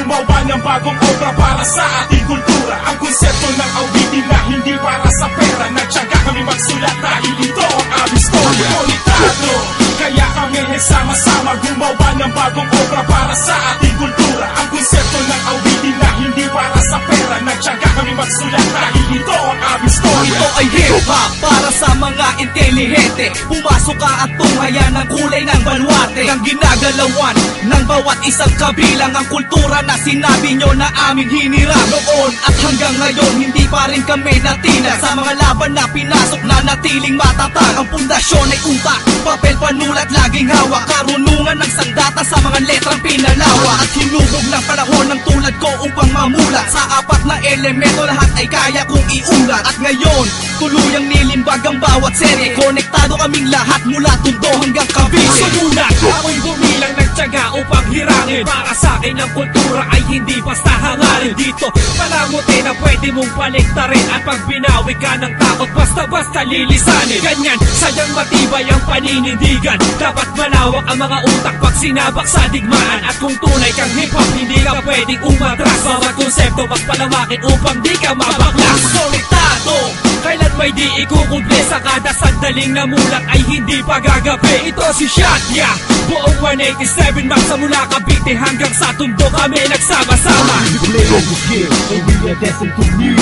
gumawa ng bagong obra para sa ating kultura. Ang konsepto ng awitin na hindi para sa pera. Nagtyaga kami magsulat dahil ito ang aming story. Konektado, kaya kami nagsama-sama gumawa ng bagong obra para sa ating kultura. Ang konsepto ng awitin na hindi para sa pera. Nagtyaga kami magsulat dahil ito ang aming story. Ito ay hip-hop para sa mga intelihente. Pumasok ka at tunghayan ng kulay ng baluarte, ng ginagalawan ng bawat isang kabilang. Ang kultura na sinabi nyo na aming hinirang noon at hanggang ngayon hindi pa rin kami natinag. Sa mga laban na pinasok na natiling matatag. Ang pundasyon ay utak, papel, panulat, laging hawak. Karunungan ng sandata sa mga letrang pinalawa. At hinubog ng panahon ng tulad ko upang mamulat. Sa apat na elemento lahat ay kaya kong iulat. At ngayon, tuluyang nilimbag ang bawat serye. Konektado kaming lahat mula Tondo hanggang Cavite. Sumunat, ako'y bumilang nagtyaga upang hirangin. Para sa akin ang kultura ay hindi basta hangarin. Dito palamuti na pwede mong paligtarin. At pag binawi ka ng takot basta-basta lilisanin. Ganyan, sadyang matibay ang paninindigan. Dapat malawak ang mga utak pag sinabak sa digmaan. At kung tunay kang hip-hop, hindi ka pwedeng umatras. Bawat konsepto magpalawakin upang di ka mabaklas. Konektado, kailan may di ikukumple. Sa kada sandaling namulat ay hindi pa gagabi. Ito si Shotya, buong 187 Max sa mula Cavite hanggang sa Tondo kami nagsama-sama. We play on the game and we are destined to new.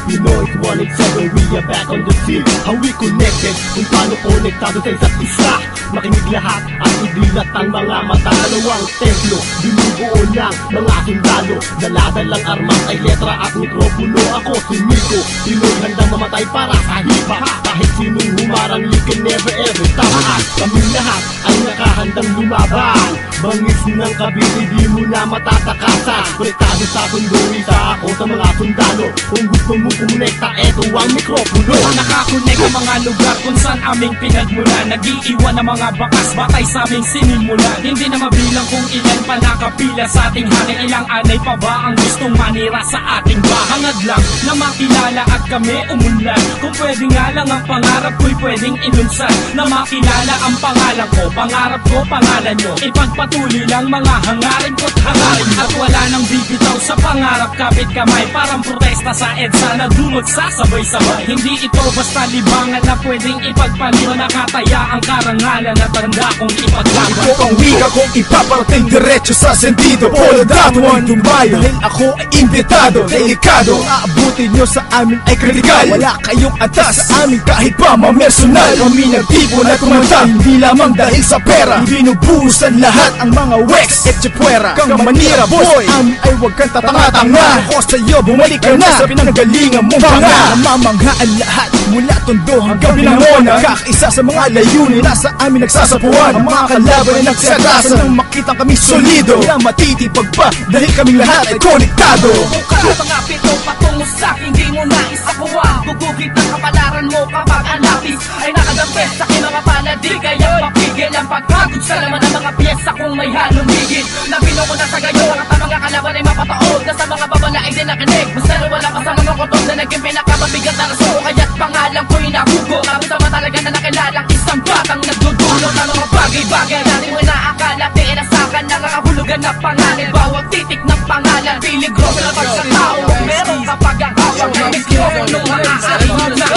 You know it's 187, we are back on the field. How we connected, kung paano konektado sa isa't isa. Makinig lahat at idilat ang mga mata. Dalawang templo, binubuo ng mga sundalo. Daladalang armas ay letra at mikropono. Ako si Miko, Pinoy handang mamatay para sa hipa. Kahit sinong humarang you can never ever tamaan. Kaming lahat ay nakahandang lumaban. Bangis ng Cavite di mo na matatakasan. Konektado sa Tondo, isa ako sa mga sundalo. Kung gusto mo kumonekta, eto ang mikropono. Nakakonek ang mga lugar kung saan aming pinagmulan. Nag-iiwan ng mga bakas, batay sa aming sinimulan. Hindi na mabilang kung ilan pa nakapila sa ating hangin. Ilang anay pa ba ang gustong manira sa ating bahangad lang na makilala at kami umunlad. Kung pwede nga lang ang pangarap ko'y pwedeng inunsan. Na makilala ang pangalan ko, pangarap ko, pangalan nyo. Ipagpatuloy lang mga hangarin ko't hangarin. At wala nang bibitaw sa pangarap, kapit kamay. Parang protesta sa EDSA na dumot sa sabay-sabay. Hindi ito basta libangan na pwedeng ipagpaliwan. Nakataya ang karangalan na tanda kong ipaglaban. Ito ang wika kong ipaparating diretso sa sentido. Polo Datuan, Dumbayo. Dahil ako ay imbitado, delikado. Aabutin nyo sa amin ay kritikal. Wala kayong atas sa amin kahit pa mamersonal. Kami nagtipon at kumanta, hindi lamang dahil sa pera. Ibinubuhusan lahat ang mga wax at chipwera. Kang manira boy, amin ay huwag kang tatanga-tanga. Ako sa'yo, bumalik ka na sa pinanggalingan mong panga. Namamangha ang lahat mula Tondo hanggang Binangona. Kakaisa sa mga layunin na sa amin nagsasapuan. Ang mga kalaban ay nagsagasan nang makita kami solido. Kaya matitipag pa dahil kaming lahat ay konektado. Buka mga pito patungo sa'kin, di mo na isakuha. Gugugit ang kapalaran mo kapag ang lapis ay nakadampes sa aking mga palad. Di kaya papigil ang pagkagod sa laman ng mga pyesa kung may halong higit. Nabino ko na sa gayon at ang mga kalaban ay mapataod na sa mga babala ay dinakinig. Basta na wala pa sa mga kotong na naging pinakamabigat na raso. Kaya't pangalan ko'y nahugo. Kapit naman talaga na nakilalang isang batang nagdudulot ng mga bagay-bagay. Dati mo inaakala, tinasakan na nakahulugan na pangalan. Bawat titik ng pangalan, piligro sa labas sa tao. Meron kapag ang hawak ng mikrofono maaaring na.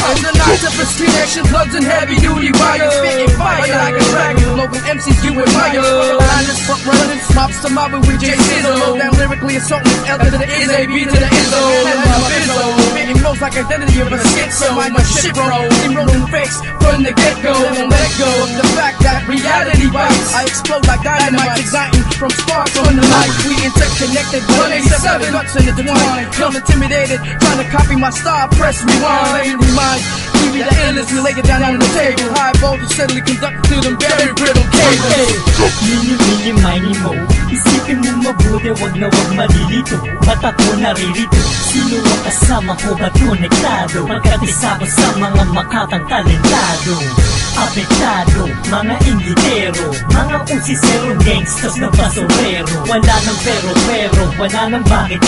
And the night of the street action, plugs and heavy duty riders, spitting fire like a dragon. Local MCs you admire. Blindness, front running, mops to mob with J Sizzle. Low down lyrically assaulting, L to the is A, B to the Izzo. And my Bizzo, spitting flows like identity of a schizo. My shit roll, enrolling fakes from the get go. And let go of the fact that reality bites. I explode like dynamite, igniting from sparks on the night. We interconnected, 187 guts intertwined. Feel intimidated, trying to copy my style, press rewind. Let me remind, we be the endless, we lay it down on the table. High voltage steadily conduct through them very brittle cables. Mini mini mo, isipin mo mabuti, wag na wag malilito. Mata ko naririto, sino ang kasama ko ba konektado? Pagkatisa ko sa mga makatang talentado. Apektado, mga inditero, mga usiserong gangsters na basurero. Wala nang pero, wala nang bakit.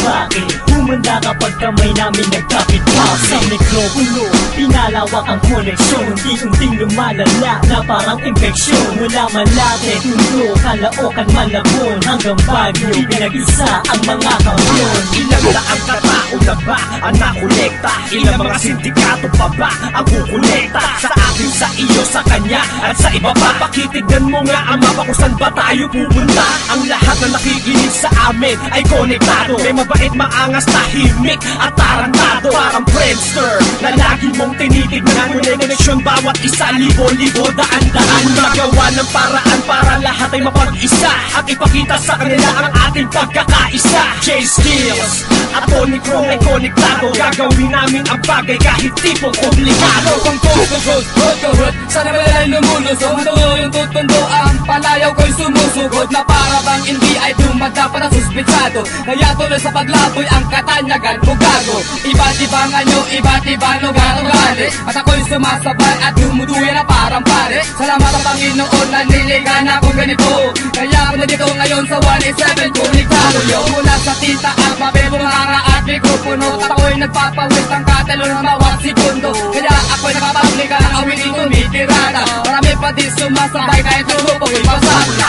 Humanda kapag kamay namin nagkapit-kapit. Sa mikropono, pinalaw malawak ang koneksyon. Unti-unting lumalala na parang infeksyon. Mula Malate, Tondo, Caloocan, Malabon hanggang Baguio, pinag-isa ang mga kamyon. Ilang daang katao na ba ang nakolekta? Ilang mga sindikato pa ba ang kukolekta? Sa akin, sa iyo, sa kanya at sa iba pa. Pakitignan mo nga ama kung saan ba tayo pupunta. Ang lahat na nakikinig sa amin ay konektado. May mabait, maangas, tahimik at tarantado. Parang Friendster na lagi mong tinitignan. Muna koneksyon bawat isa, libo-libo, daan-daan. Magawa ng paraan para lahat ay mapag-isa at ipakita sa kanila ang ating pagkakaisa. J-Skills at Tony Chrome ay konektado. Gagawin namin ang bagay kahit tipong komplikado. Kung coast to coast, hood to hood, sana malay lumulusog. Matuloy yung tutundo, ang palayaw ko'y sumusugod. Na para bang hindi ay dumadapat na suspitsado. Kaya tuloy sa paglaboy ang katanyagan ko gago. Iba't ibang anyo, iba't ibang lugar ugali. At ako'y sumasabay at dumuduya na parang pare. Salamat sa Panginoon na niligan ako ganito. Kaya ako na dito ngayon sa 187 konektado. Mula sa tita at papel, bumanga at mikropono. At ako'y nagpapawis ng katalon na bawat segundo. Kaya ako'y nakapablika ng awitin tumitirada. Marami pa din sumasabay kahit tulupok ipasada.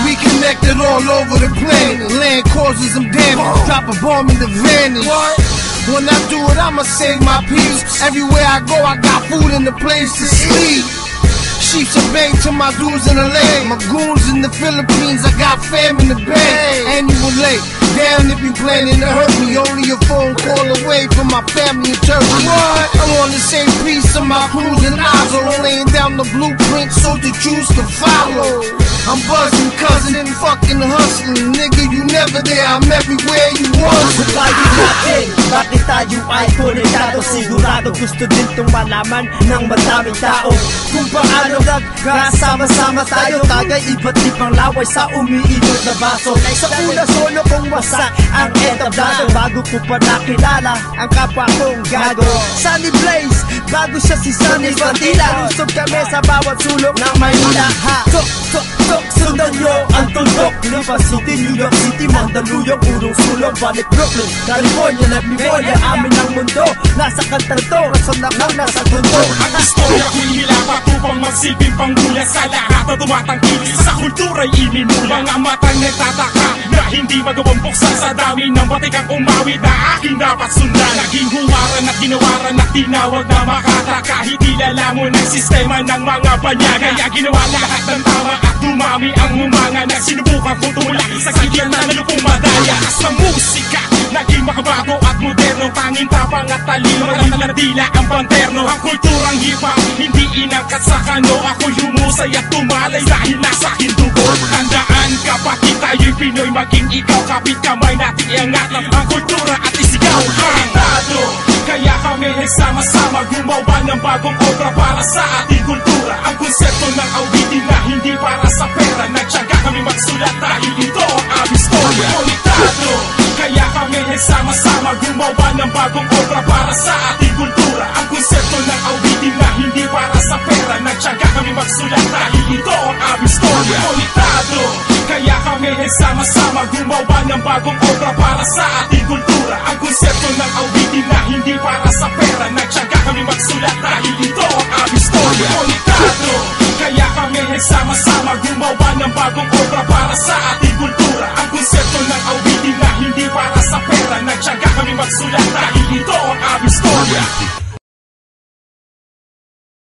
We connected all over the planet. Land causes them damage. Drop a bomb in the vanish. When I do it, I'ma save my peace. Everywhere I go, I got food and a place to sleep. Sheeps are bang to my dudes in the lane. My goons in the Philippines, I got fam in the bag. Annual late, down if you planning to hurt me. Only a phone call away from my family in Turkey. What? I'm on the same piece of my cruise in Oslo, laying down the blueprint so the Jews can follow. I'm buzzing, cousin, fucking hustling. Nigga, you never there, I'm everywhere you want. Subayin natin, bakit tayo ay konektado? Sigurado gusto din itong malaman ng madaming tao. Kung paano nagkasama-sama tayo, tagay iba't ibang laway sa umiinot na baso. Sa una solo kong wasak ang entablado, bago ko pa nakilala ang kapwa kong gago. Sunny Blaze, bago siya si Sunny Bandila. Lusog kami sa bawat sulok ng Maynila. Sundan nyo ang tundok, Lipa City, New York City, Mandaluyong, Urong Sulong, balik Brooklyn, California, Neblifolia, amin ang mundo. Nasa kantang to, rason ako nasa tundo. Ang istorya ko'y nilapat upang magsilbing panggula sa lahat na tumatangkilik sa kultura'y inimula. Mga matang nagtataka na hindi magawang buksan sa dami ng batikang umawit na aking dapat sundan. Naging huwaran at ginawaran at tinawag na makataka. Hindi lalamon ang sistema ng mga banyaga. Kaya ginawa lahat ng tama at dumami ang umanga na sinubukan kong tumulaki sa kanya na nalupong madaya. Sa musika, naging makabago at moderno, tanging tapang at talino, nagdila ang panterno. Ang kulturang hip-hop, hindi inangkat sa kano. Ako'y humusay at tumalay dahil nasa akin dugo. Tandaan kapatid, tayo'y Pinoy, maging ikaw, kapit kamay natin iangat ang kultura at isigaw ang tado. Kaya kami nagsama-sama gumawa ng bagong obra para sa ating kultura. Ang konsepto ng awitin na hindi para sa pera, nagtyaga kami magsulat dahil ito ang aming storya. Konektado, kaya kami nagsama-sama gumawa ng bagong obra para sa ating kultura. Ang konsepto ng awitin na hindi para sa pera, nagtyaga kami magsulat dahil ito ang aming storya. Konektado, kaya kami nagsama-sama gumawa ng bagong obra para sa ating kultura. Ang konsepto ng awitin na hindi para sa pera, nagtyaga kami magsulat dahil ito ang aming storya. Konektado, kaya kami nagsama-sama gumawa ng bagong obra para sa ating kultura. Ang konsepto ng awitin na hindi para sa pera, nagtyaga kami magsulat dahil ito ang aming storya.